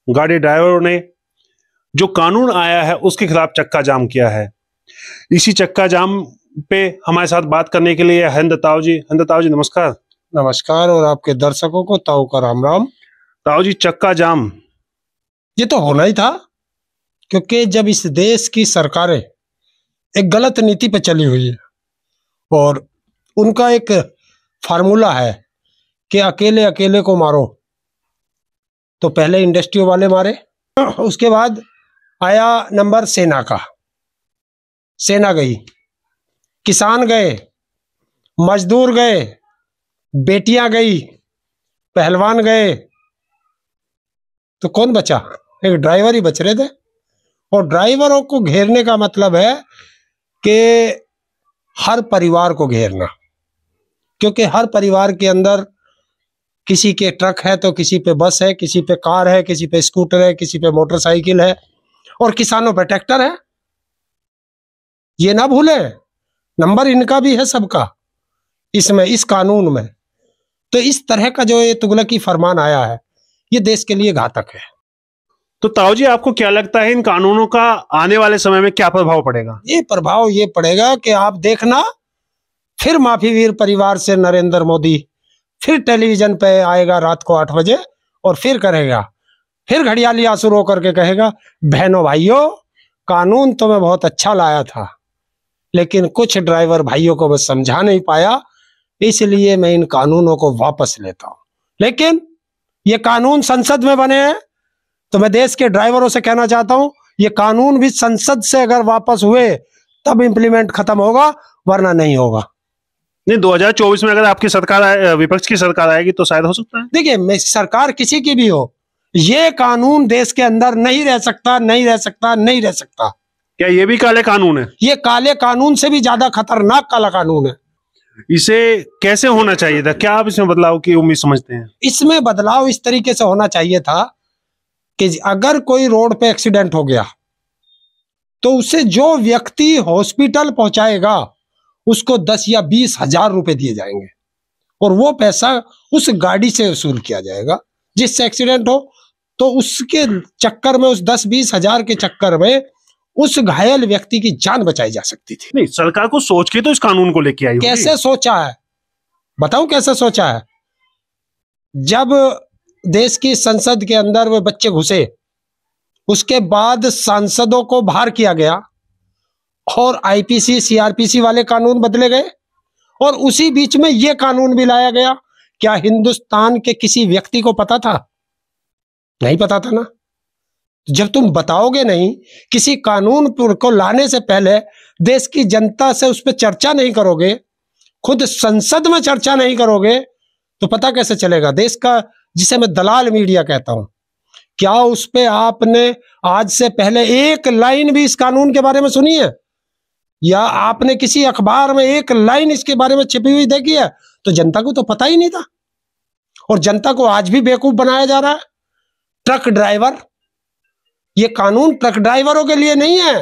गाड़ी ड्राइवरों ने जो कानून आया है उसके खिलाफ चक्का जाम किया है। इसी चक्का जाम पे हमारे साथ बात करने के लिए हिंदताव जी नमस्कार। नमस्कार, और आपके दर्शकों को ताऊ का राम राम। ताऊ जी, चक्का जाम ये तो होना ही था, क्योंकि जब इस देश की सरकारें एक गलत नीति पे चली हुई है और उनका एक फार्मूला है कि अकेले अकेले को मारो, तो पहले इंडस्ट्री वाले मारे, उसके बाद आया नंबर सेना का। सेना गई, किसान गए, मजदूर गए, बेटियां गई, पहलवान गए, तो कौन बचा? एक ड्राइवर ही बच रहे थे। और ड्राइवरों को घेरने का मतलब है कि हर परिवार को घेरना, क्योंकि हर परिवार के अंदर किसी के ट्रक है तो किसी पे बस है, किसी पे कार है, किसी पे स्कूटर है, किसी पे मोटरसाइकिल है, और किसानों पे ट्रैक्टर है। ये ना भूलें, नंबर इनका भी है, सबका इसमें, इस कानून में। तो इस तरह का जो ये तुगलकी फरमान आया है, ये देश के लिए घातक है। तो ताऊ जी, आपको क्या लगता है इन कानूनों का आने वाले समय में क्या प्रभाव पड़ेगा? ये प्रभाव ये पड़ेगा कि आप देखना, फिर माफी वीर परिवार से नरेंद्र मोदी फिर टेलीविजन पे आएगा रात को 8 बजे और फिर करेगा, फिर घड़ियाली आंसू रो करके कहेगा, बहनों भाइयों, कानून तो मैं बहुत अच्छा लाया था, लेकिन कुछ ड्राइवर भाइयों को मैं समझा नहीं पाया, इसलिए मैं इन कानूनों को वापस लेता हूं। लेकिन ये कानून संसद में बने हैं, तो मैं देश के ड्राइवरों से कहना चाहता हूं, ये कानून भी संसद से अगर वापस हुए तब इंप्लीमेंट खत्म होगा, वरना नहीं होगा। नहीं, 2024 में अगर आपकी सरकार विपक्ष की सरकार आएगी तो शायद हो सकता है। देखिए, सरकार किसी की भी हो, ये कानून देश के अंदर नहीं रह सकता, नहीं रह सकता, नहीं रह सकता। क्या ये भी काले कानून है? ये काले कानून से भी ज्यादा खतरनाक काला कानून है। इसे कैसे होना चाहिए था? क्या आप इसमें बदलाव की उम्मीद समझते हैं? इसमें बदलाव इस तरीके से होना चाहिए था कि अगर कोई रोड पे एक्सीडेंट हो गया तो उसे जो व्यक्ति हॉस्पिटल पहुंचाएगा उसको 10 या 20 हजार रुपए दिए जाएंगे, और वो पैसा उस गाड़ी से वसूल किया जाएगा जिससे एक्सीडेंट हो। तो उसके चक्कर में, उस 10-20 हजार के चक्कर में उस घायल व्यक्ति की जान बचाई जा सकती थी। नहीं, सरकार को सोच के तो इस कानून को लेके आई। कैसे सोचा है बताऊं? कैसे सोचा है? जब देश की संसद के अंदर वो बच्चे घुसे, उसके बाद सांसदों को बाहर किया गया और आईपीसी सीआरपीसी वाले कानून बदले गए, और उसी बीच में ये कानून भी लाया गया। क्या हिंदुस्तान के किसी व्यक्ति को पता था? नहीं पता था ना। जब तुम बताओगे नहीं, किसी कानून को लाने से पहले देश की जनता से उस पर चर्चा नहीं करोगे, खुद संसद में चर्चा नहीं करोगे, तो पता कैसे चलेगा? देश का, जिसे मैं दलाल मीडिया कहता हूं, क्या उस पे आपने आज से पहले एक लाइन भी इस कानून के बारे में सुनी है? या आपने किसी अखबार में एक लाइन इसके बारे में छिपी हुई देखी है? तो जनता को तो पता ही नहीं था, और जनता को आज भी बेवकूफ बनाया जा रहा है। ट्रक ड्राइवर, ये कानून ट्रक ड्राइवरों के लिए नहीं है,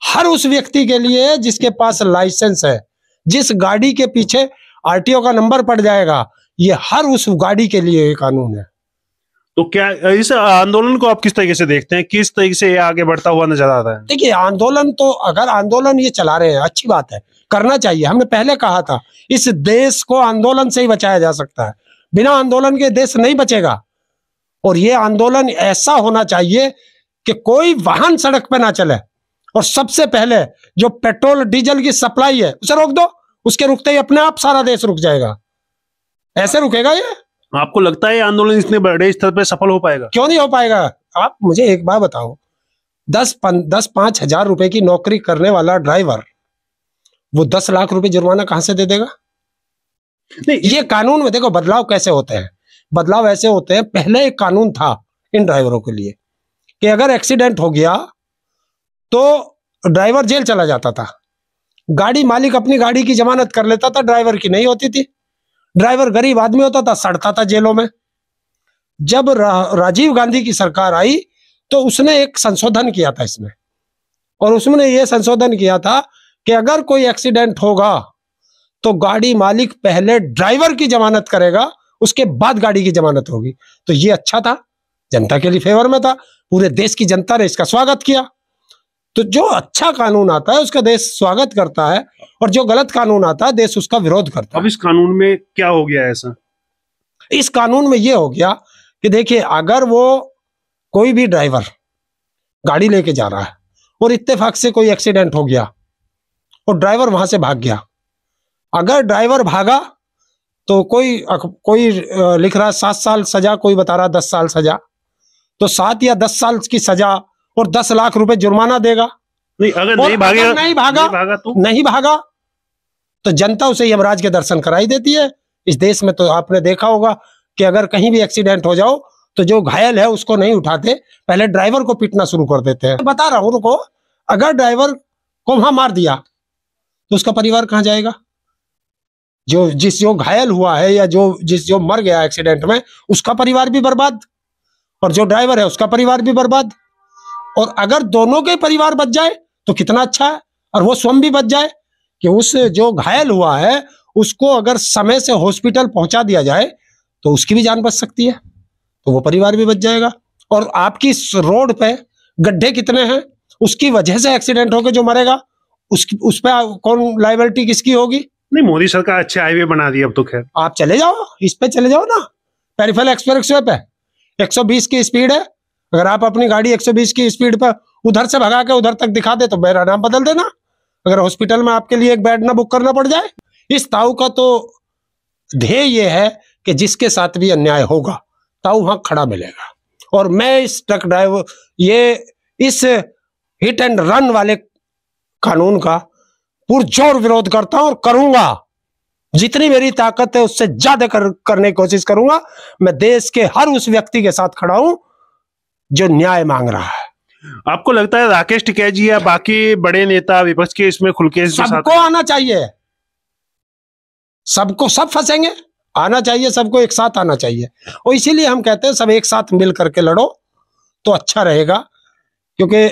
हर उस व्यक्ति के लिए जिसके पास लाइसेंस है, जिस गाड़ी के पीछे आरटीओ का नंबर पड़ जाएगा, ये हर उस गाड़ी के लिए ये कानून है। तो क्या इस आंदोलन को आप किस तरीके से देखते हैं? किस तरीके से ये आगे बढ़ता हुआ नजर आ रहा है? देखिए, आंदोलन तो, अगर आंदोलन ये चला रहे हैं, अच्छी बात है, करना चाहिए। हमने पहले कहा था, इस देश को आंदोलन से ही बचाया जा सकता है, बिना आंदोलन के देश नहीं बचेगा। और ये आंदोलन ऐसा होना चाहिए कि कोई वाहन सड़क पे ना चले, और सबसे पहले जो पेट्रोल डीजल की सप्लाई है उसे रोक दो, उसके रुकते ही अपने आप सारा देश रुक जाएगा। ऐसे रुकेगा ये? आपको लगता है आंदोलन इतने बड़े स्तर पर सफल हो पाएगा? क्यों नहीं हो पाएगा? आप मुझे एक बात बताओ, 10-5 हजार रुपए की नौकरी करने वाला ड्राइवर, वो 10 लाख रुपए जुर्माना कहां से दे देगा? नहीं, ये कानून में देखो बदलाव कैसे होते हैं। बदलाव ऐसे होते हैं, पहले एक कानून था इन ड्राइवरों के लिए कि अगर एक्सीडेंट हो गया तो ड्राइवर जेल चला जाता था, गाड़ी मालिक अपनी गाड़ी की जमानत कर लेता था, ड्राइवर की नहीं होती थी। ड्राइवर गरीब आदमी होता था, सड़ता था जेलों में। जब राजीव गांधी की सरकार आई तो उसने एक संशोधन किया था इसमें, और उसने ये संशोधन किया था कि अगर कोई एक्सीडेंट होगा तो गाड़ी मालिक पहले ड्राइवर की जमानत करेगा, उसके बाद गाड़ी की जमानत होगी। तो ये अच्छा था, जनता के लिए फेवर में था, पूरे देश की जनता ने इसका स्वागत किया। तो जो अच्छा कानून आता है उसका देश स्वागत करता है, और जो गलत कानून आता है देश उसका विरोध करता है। अब इस कानून में क्या हो गया ऐसा? इस कानून में यह हो गया कि देखिए, अगर वो कोई भी ड्राइवर गाड़ी लेके जा रहा है और इत्तेफाक से कोई एक्सीडेंट हो गया और ड्राइवर वहां से भाग गया, अगर ड्राइवर भागा तो कोई लिख रहा है 7 साल सजा, कोई बता रहा है 10 साल सजा, तो 7 या 10 साल की सजा और 10 लाख रुपए जुर्माना देगा। नहीं, अगर नहीं भागा तो नहीं भागा तो जनता उसे यमराज के दर्शन कराई देती है। इस देश में तो आपने देखा होगा कि अगर कहीं भी एक्सीडेंट हो जाओ तो जो घायल है उसको नहीं उठाते, पहले ड्राइवर को पीटना शुरू कर देते हैं। बता रहा हूं उनको, अगर ड्राइवर को वहां मार दिया तो उसका परिवार कहां जाएगा? जो घायल हुआ है या जो मर गया एक्सीडेंट में, उसका परिवार भी बर्बाद, और जो ड्राइवर है उसका परिवार भी बर्बाद। और अगर दोनों के परिवार बच जाए तो कितना अच्छा है, और वो स्वयं भी बच जाए कि उस जो घायल हुआ है उसको अगर समय से हॉस्पिटल पहुंचा दिया जाए तो उसकी भी जान बच सकती है, तो वो परिवार भी बच जाएगा। और आपकी रोड पे गड्ढे कितने हैं, उसकी वजह से एक्सीडेंट होकर जो मरेगा उस पर कौन लायबिलिटी किसकी होगी? नहीं, मोदी सरकार अच्छे हाईवे बना दिए अब तो। खैर आप चले जाओ, इस पे चले जाओ ना, पेरिफेरल एक्सप्रेसवे पे 120 की स्पीड है, अगर आप अपनी गाड़ी 120 की स्पीड पर उधर से भगा के उधर तक दिखा दे तो मेरा नाम बदल देना, अगर हॉस्पिटल में आपके लिए एक बेड ना बुक करना पड़ जाए। इस ताऊ का तो ध्येय ये है कि जिसके साथ भी अन्याय होगा ताऊ वहां खड़ा मिलेगा। और मैं इस ट्रक ड्राइवर इस हिट एंड रन वाले कानून का पुरजोर विरोध करता हूं और करूंगा, जितनी मेरी ताकत है उससे ज्यादा करने की कोशिश करूंगा। मैं देश के हर उस व्यक्ति के साथ खड़ा हूं जो न्याय मांग रहा है। आपको लगता है राकेश टिकैत जी या बाकी बड़े नेता विपक्ष के इसमें खुल के सबको आना चाहिए, सब फंसेंगे, आना चाहिए, सबको एक साथ आना चाहिए। और इसीलिए हम कहते हैं सब एक साथ मिल करके लड़ो तो अच्छा रहेगा, क्योंकि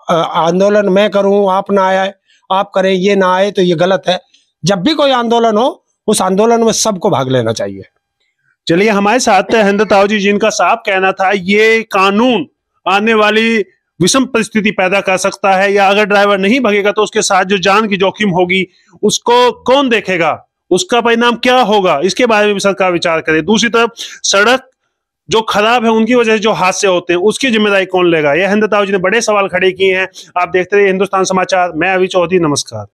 आंदोलन मैं करूं आप ना आए, आप करें ये ना आए तो ये गलत है। जब भी कोई आंदोलन हो उस आंदोलन में सबको भाग लेना चाहिए। चलिए, हमारे साथ है हिंद ताऊ जी, जिनका साफ कहना था ये कानून आने वाली विषम परिस्थिति पैदा कर सकता है, या अगर ड्राइवर नहीं भागेगा तो उसके साथ जो जान की जोखिम होगी उसको कौन देखेगा, उसका परिणाम क्या होगा, इसके बारे में भी सरकार विचार करे। दूसरी तरफ सड़क जो खराब है उनकी वजह से जो हादसे होते हैं उसकी जिम्मेदारी कौन लेगा? यह हिंद ताऊ जी ने बड़े सवाल खड़े किए हैं। आप देखते रहिए हिंदुस्तान समाचार। मैं अभी चौधरी, नमस्कार।